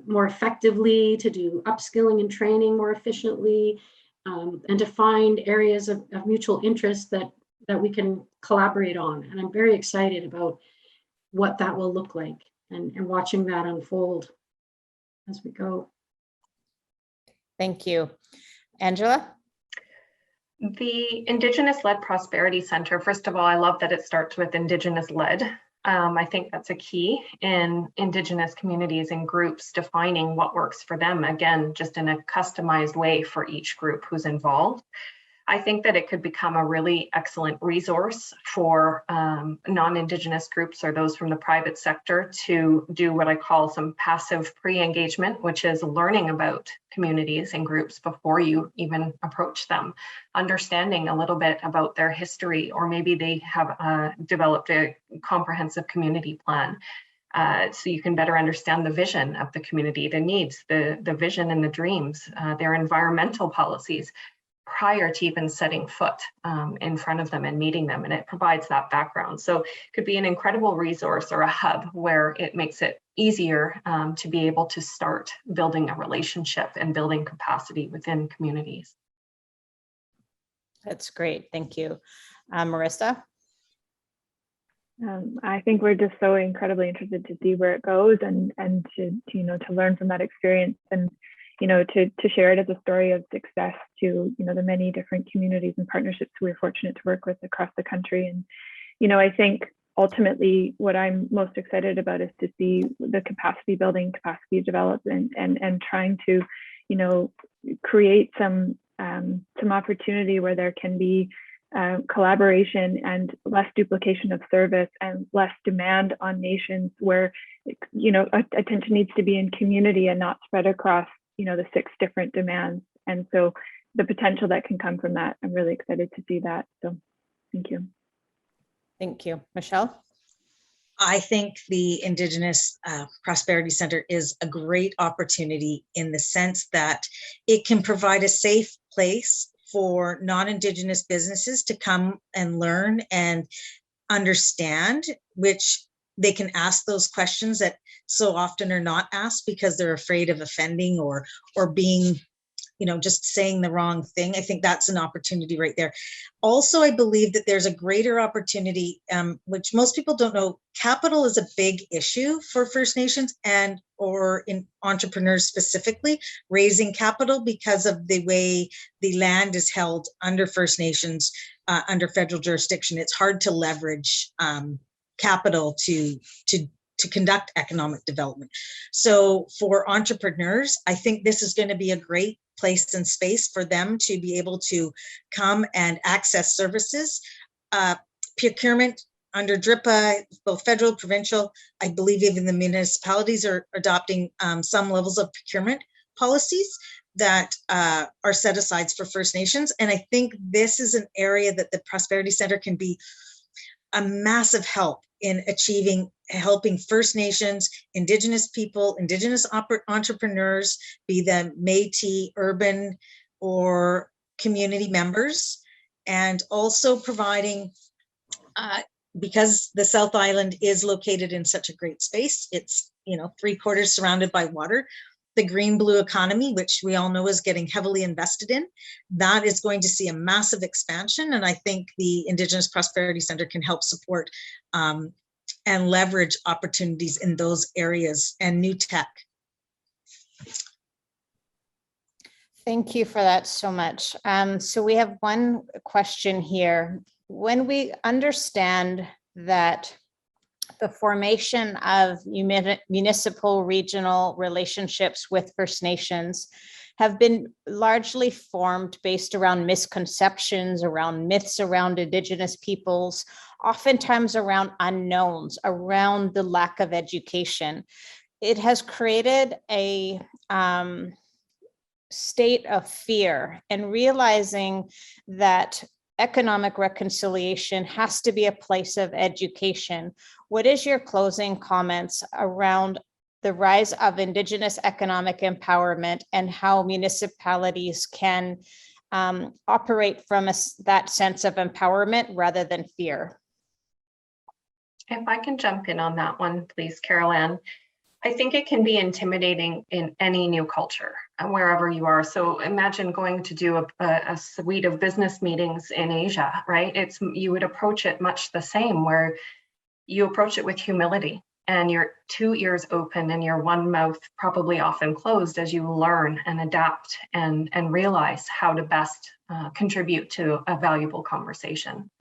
more effectively, to do upskilling and training more efficiently, and to find areas of mutual interest that we can collaborate on. And I'm very excited about what that will look like and watching that unfold as we go. Thank you. Angela? The Indigenous-led Prosperity Center, first of all, I love that it starts with Indigenous-led. I think that's a key in Indigenous communities and groups defining what works for them, again, just in a customized way for each group who's involved. I think that it could become a really excellent resource for non-Indigenous groups or those from the private sector to do what I call some passive pre-engagement, which is learning about communities and groups before you even approach them, understanding a little bit about their history, or maybe they have developed a comprehensive community plan. So you can better understand the vision of the community, the needs, the vision and the dreams, their environmental policies, prior to even setting foot in front of them and meeting them. And it provides that background. So it could be an incredible resource or a hub where it makes it easier to be able to start building a relationship and building capacity within communities. That's great. Thank you. Marissa? I think we're just so incredibly interested to see where it goes and to learn from that experience, and to share it as a story of success to, the many different communities and partnerships we're fortunate to work with across the country. And, I think ultimately what I'm most excited about is to see the capacity building, capacity development, and trying to, create some opportunity where there can be collaboration and less duplication of service and less demand on nations, where, attention needs to be in community and not spread across the 6 different demands. And so the potential that can come from that, I'm really excited to see that. So thank you. Thank you. Michelle? I think the Indigenous Prosperity Center is a great opportunity in the sense that it can provide a safe place for non-Indigenous businesses to come and learn and understand, which they can ask those questions that so often are not asked because they're afraid of offending or being, just saying the wrong thing. I think that's an opportunity right there. Also, I believe that there's a greater opportunity, which most people don't know. Capital is a big issue for First Nations or in entrepreneurs specifically, raising capital because of the way the land is held under First Nations, under federal jurisdiction. It's hard to leverage capital to conduct economic development. So for entrepreneurs, I think this is going to be a great place and space for them to be able to come and access services. Procurement under DRIPA, both federal, provincial, I believe even the municipalities are adopting some levels of procurement policies that are set aside for First Nations. And I think this is an area that the Prosperity Center can be a massive help in helping First Nations, Indigenous people, Indigenous entrepreneurs, be them Métis, urban, or community members, and also providing, because the South Island is located in such a great space, it's 3/4 surrounded by water, the green-blue economy, which we all know is getting heavily invested in, that is going to see a massive expansion. And I think the Indigenous Prosperity Center can help support and leverage opportunities in those areas and new tech. Thank you for that so much. So we have one question here. When we understand that the formation of municipal regional relationships with First Nations have been largely formed based around misconceptions, around myths around Indigenous peoples, oftentimes around unknowns, around the lack of education. It has created a state of fear, and realizing that economic reconciliation has to be a place of education. What is your closing comments around the rise of Indigenous economic empowerment and how municipalities can operate from that sense of empowerment rather than fear? If I can jump in on that one, please, Carol Ann. I think it can be intimidating in any new culture, wherever you are. So imagine going to do a suite of business meetings in Asia, right? You would approach it much the same, where you approach it with humility and your 2 ears open and your one mouth probably often closed as you learn and adapt and realize how to best contribute to a valuable conversation.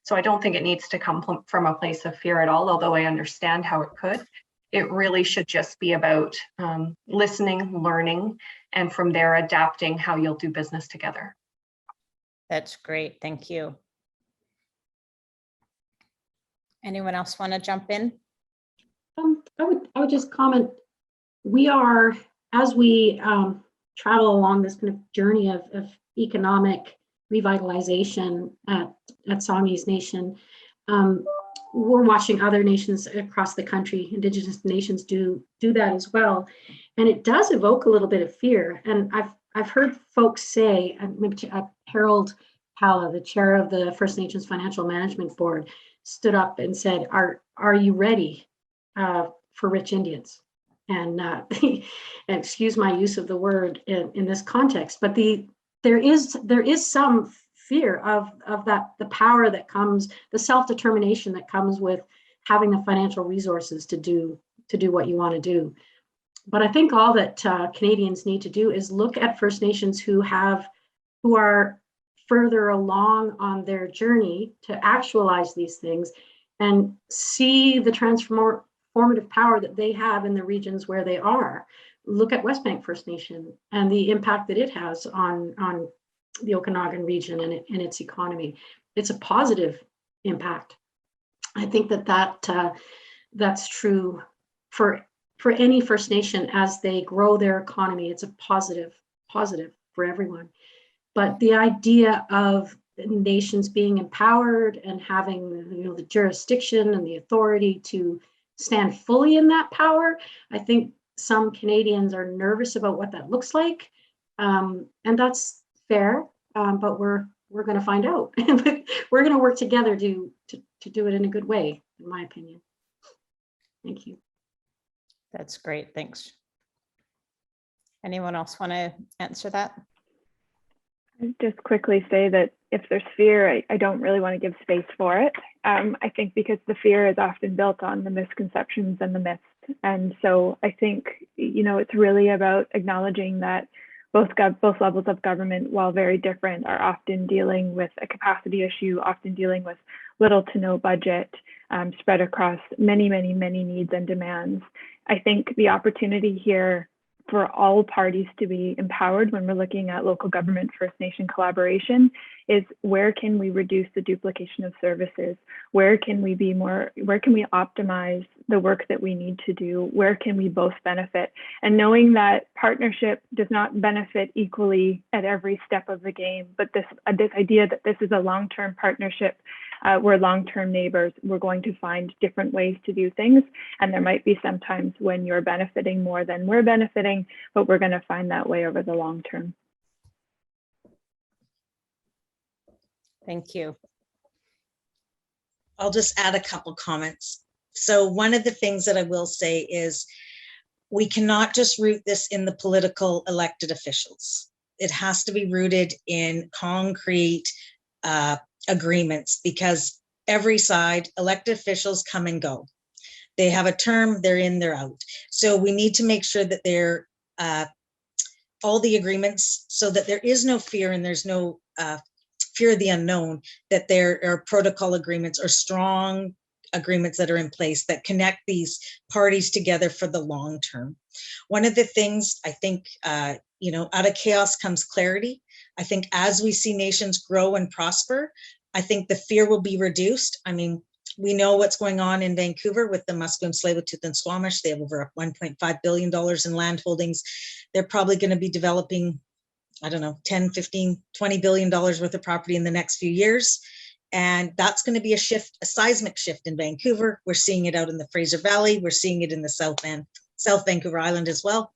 So I don't think it needs to come from a place of fear at all, although I understand how it could. It really should just be about listening, learning, and from there adapting how you'll do business together. That's great. Thank you. Anyone else want to jump in? I would just comment, we are, as we travel along this kind of journey of economic revitalization at Sami's Nation, we're watching other nations across the country, Indigenous nations do that as well. And it does evoke a little bit of fear. And I've heard folks say, maybe Harold Pala, the chair of the First Nations Financial Management Board, stood up and said, are you ready for rich Indians? And excuse my use of the word in this context, but there is some fear of that, the power that comes, the self-determination that comes with having the financial resources to do what you want to do. But I think all that Canadians need to do is look at First Nations who are further along on their journey to actualize these things and see the transformative power that they have in the regions where they are. Look at Westbank First Nation and the impact that it has on the Okanagan region and its economy. It's a positive impact. I think that's true for any First Nation as they grow their economy. It's a positive for everyone. But the idea of nations being empowered and having the jurisdiction and the authority to stand fully in that power, I think some Canadians are nervous about what that looks like, and that's fair. But we're going to find out. We're going to work together to do it in a good way, in my opinion. Thank you. That's great. Thanks. Anyone else want to answer that? I'd just quickly say that if there's fear, I don't really want to give space for it. I think because the fear is often built on the misconceptions and the myths. And so I think, it's really about acknowledging that both levels of government, while very different, are often dealing with a capacity issue, often dealing with little to no budget, spread across many, many, many needs and demands. I think the opportunity here for all parties to be empowered when we're looking at local government First Nation collaboration is where can we reduce the duplication of services? Where can we optimize the work that we need to do? Where can we both benefit? And knowing that partnership does not benefit equally at every step of the game, but this idea that this is a long-term partnership, we're long-term neighbors, we're going to find different ways to do things. And there might be some times when you're benefiting more than we're benefiting, but we're going to find that way over the long term. Thank you. I'll just add a couple comments. So one of the things that I will say is we cannot just root this in the political elected officials. It has to be rooted in concrete agreements, because every side, elected officials come and go. They have a term, they're in, they're out. So we need to make sure that they're all the agreements, so that there is no fear and there's no fear of the unknown, that there are protocol agreements or strong agreements that are in place that connect these parties together for the long term. One of the things I think out of chaos comes clarity. I think as we see nations grow and prosper, I think the fear will be reduced. I mean, we know what's going on in Vancouver with the Musqueam, Tsleil-Waututh, and Squamish. They have over $1.5 billion in land holdings. They're probably going to be developing, I don't know, 10, 15, $20 billion worth of property in the next few years. And that's going to be a shift, a seismic shift in Vancouver. We're seeing it out in the Fraser Valley. We're seeing it in the South Vancouver Island as well.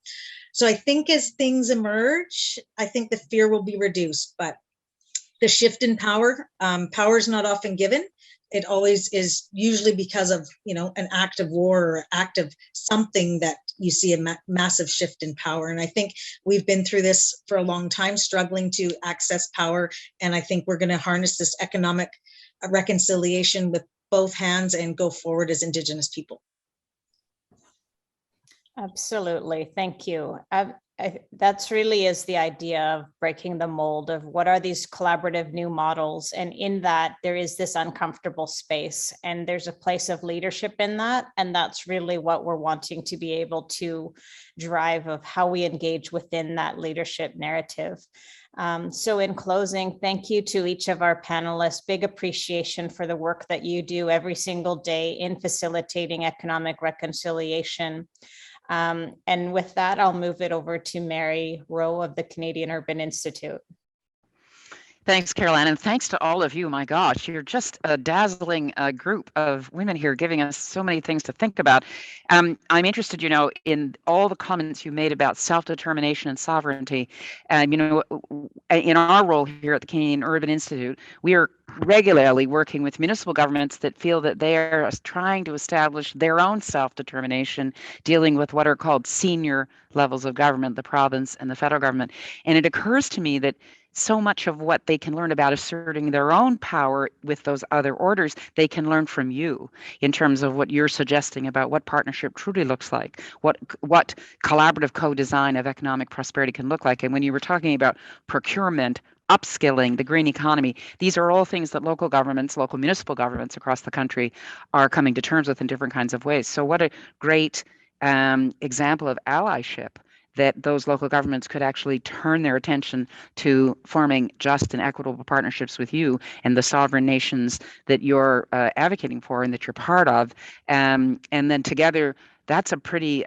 So I think as things emerge, I think the fear will be reduced, but the shift in power, power is not often given. It always is, usually because of, an act of war or act of something that you see a massive shift in power. And I think we've been through this for a long time, struggling to access power. And I think we're going to harness this economic reconciliation with both hands and go forward as Indigenous people. Absolutely. Thank you. That's really is the idea of breaking the mold of what are these collaborative new models. And in that, there is this uncomfortable space, and there's a place of leadership in that. And that's really what we're wanting to be able to drive of how we engage within that leadership narrative. So in closing, thank you to each of our panelists. Big appreciation for the work that you do every single day in facilitating economic reconciliation. And with that, I'll move it over to Mary Rowe of the Canadian Urban Institute. Thanks, Caroline, and thanks to all of you. My gosh, you're just a dazzling group of women here giving us so many things to think about. I'm interested, in all the comments you made about self-determination and sovereignty. In our role here at the Canadian Urban Institute, we are regularly working with municipal governments that feel that they are trying to establish their own self-determination, dealing with what are called senior levels of government, the province and the federal government. And it occurs to me that so much of what they can learn about asserting their own power with those other orders, they can learn from you in terms of what you're suggesting about what partnership truly looks like, what collaborative co-design of economic prosperity can look like. And when you were talking about procurement, upskilling, the green economy, these are all things that local governments, local municipal governments across the country are coming to terms with in different kinds of ways. So what a great example of allyship, that those local governments could actually turn their attention to forming just and equitable partnerships with you and the sovereign nations that you're advocating for and that you're part of. And then together, that's a pretty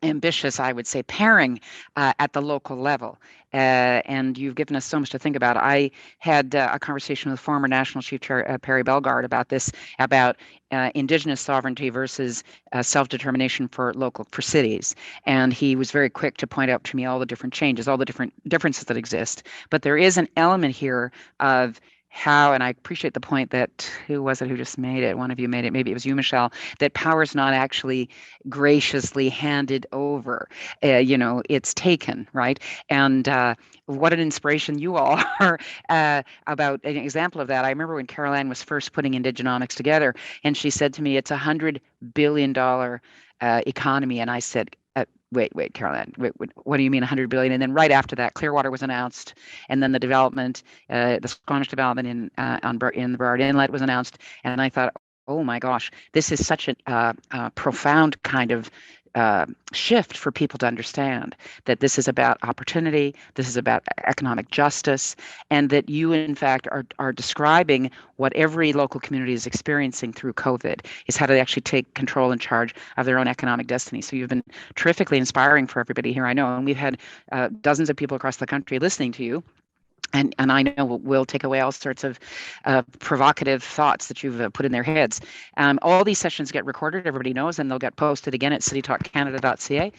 ambitious, I would say, pairing at the local level. And you've given us so much to think about. I had a conversation with former National Chief Perry Bellegarde about this, about Indigenous sovereignty versus self-determination for cities. And he was very quick to point out to me all the different changes, all the different differences that exist. But there is an element here of how, and I appreciate the point that, who was it who just made it? One of you made it, maybe it was you, Michelle, that power is not actually graciously handed over. It's taken, right? And what an inspiration you all are about an example of that. I remember when Caroline was first putting Indigenomics together, and she said to me, it's $100 billion economy. And I said, wait, Caroline, what do you mean 100 billion? And then right after that, Clearwater was announced, and then the development, the Squamish development in the Burrard Inlet was announced, and I thought, oh my gosh, this is such a profound kind of shift for people to understand that this is about opportunity, this is about economic justice, and that you, in fact, are describing what every local community is experiencing through COVID, is how to actually take control and charge of their own economic destiny. So you've been terrifically inspiring for everybody here, I know, and we've had dozens of people across the country listening to you. And I know we'll take away all sorts of provocative thoughts that you've put in their heads. All these sessions get recorded, everybody knows, and they'll get posted again at citytalkcanada.ca.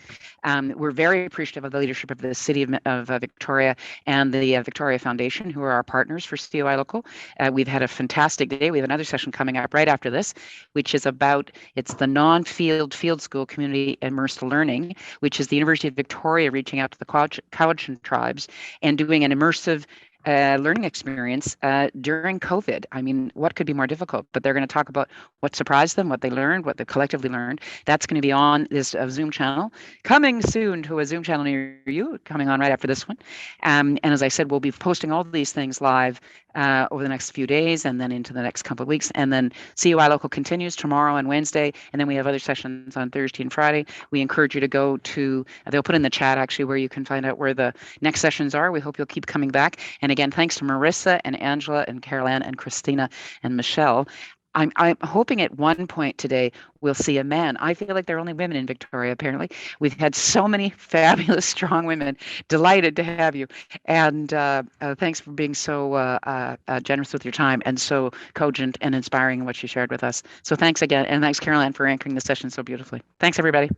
We're very appreciative of the leadership of the City of Victoria and the Victoria Foundation, who are our partners for COI Local. We've had a fantastic day. We have another session coming up right after this, which is about, it's the non-field field school community immersed learning, which is the University of Victoria reaching out to the Cowichan tribes and doing an immersive learning experience during COVID. I mean, what could be more difficult? But they're going to talk about what surprised them, what they learned, what they collectively learned. That's going to be on this Zoom channel, coming soon to a Zoom channel near you, coming on right after this one. And as I said, we'll be posting all these things live over the next few days and then into the next couple of weeks. And then CUI Local continues tomorrow and Wednesday. And then we have other sessions on Thursday and Friday. We encourage you to go to, they'll put in the chat actually where you can find out where the next sessions are. We hope you'll keep coming back. And again, thanks to Marissa and Angela and Carol-Ann and Christina and Michelle. I'm hoping at one point today we'll see a man. I feel like there are only women in Victoria, apparently. We've had so many fabulous, strong women. Delighted to have you. And thanks for being so generous with your time and so cogent and inspiring in what you shared with us. So thanks again. And thanks, Carol-Ann, for anchoring the session so beautifully. Thanks, everybody.